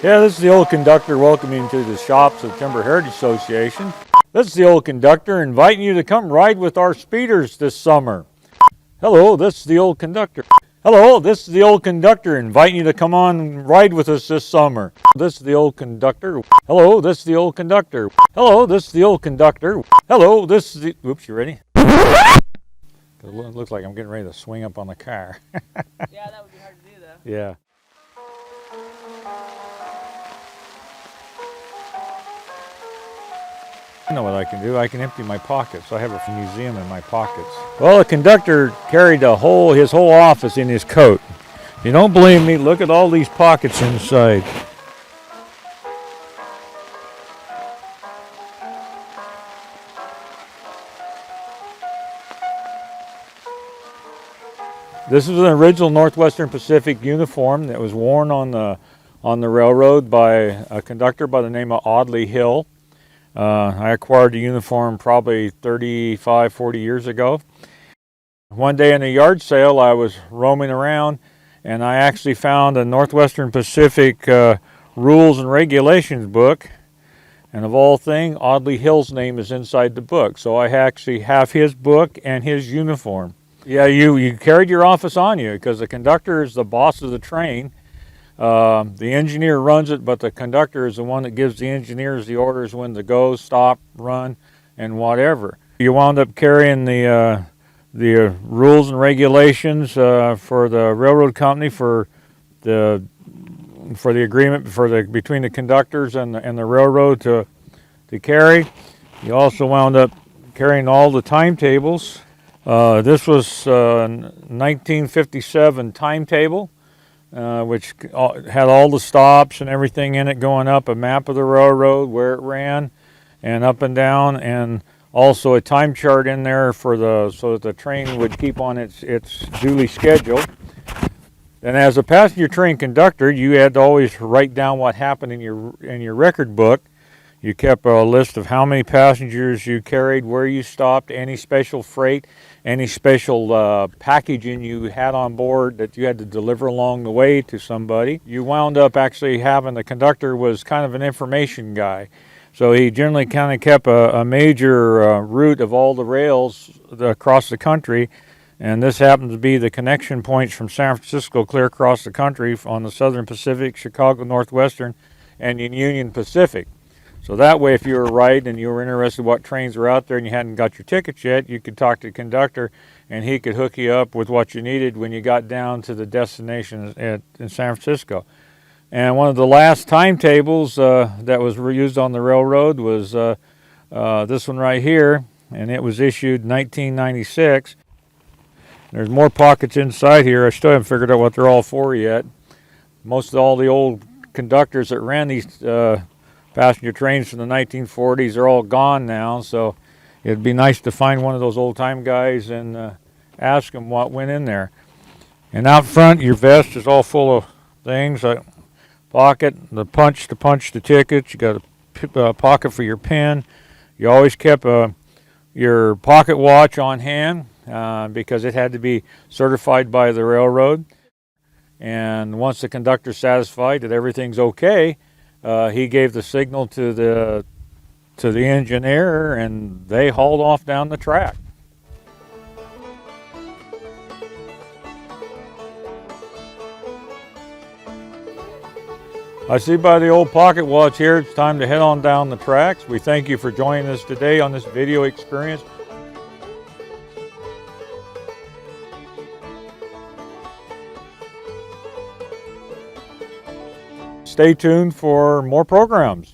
Yeah, this is the old conductor welcoming you to the shops of the Timber Heritage Association. This is the old conductor inviting you to come ride with our speeders this summer. Hello, this is the old conductor. Hello, this is the old conductor inviting you to come on and ride with us this summer. This is the old conductor. Hello, this is the old conductor. Hello, this is the old conductor. Hello, this is the... Oops, you ready? It looks like I'm getting ready to swing up on the car. Yeah, that would be hard to do though. Yeah. I know what I can do. I can empty my pockets. I have a museum in my pockets. Well, the conductor carried his whole office in his coat. If you don't believe me, look at all these pockets inside. This is an original Northwestern Pacific uniform that was worn on the railroad by a conductor by the name of Audley Hill. I acquired the uniform probably 35, 40 years ago. One day in a yard sale, I was roaming around and I actually found a Northwestern Pacific rules and regulations book. And of all things, Audley Hill's name is inside the book. So I actually have his book and his uniform. Yeah, you carried your office on you because the conductor is the boss of the train. The engineer runs it, but the conductor is the one that gives the engineers the orders when to go, stop, run, and whatever. You wound up carrying the rules and regulations for the railroad company for the agreement between the conductors and the railroad to carry. You also wound up carrying all the timetables. This was 1957 timetable. Which had all the stops and everything in it going up, a map of the railroad, where it ran, and up and down, and also a time chart in there so that the train would keep on its duly schedule. And as a passenger train conductor, you had to always write down what happened in your record book. You kept a list of how many passengers you carried, where you stopped, any special freight, any special packaging you had on board that you had to deliver along the way to somebody. You wound up actually having the conductor was kind of an information guy. So he generally kind of kept a major route of all the rails across the country. And this happened to be the connection points from San Francisco clear across the country on the Southern Pacific, Chicago Northwestern, and Union Pacific. So that way, if you were riding and you were interested in what trains were out there and you hadn't got your tickets yet, you could talk to the conductor and he could hook you up with what you needed when you got down to the destination in San Francisco. And one of the last timetables that was used on the railroad was this one right here, and it was issued 1996. There's more pockets inside here. I still haven't figured out what they're all for yet. All the old conductors that ran these passenger trains from the 1940s are all gone now, so it'd be nice to find one of those old-time guys and ask him what went in there. And out front, your vest is all full of things, like pocket, the punch to punch the tickets. You got a pocket for your pen. You always kept your pocket watch on hand because it had to be certified by the railroad. And once the conductor's satisfied that everything's okay, he gave the signal to the engineer, and they hauled off down the track. I see by the old pocket watch here, it's time to head on down the tracks. We thank you for joining us today on this video experience. Stay tuned for more programs.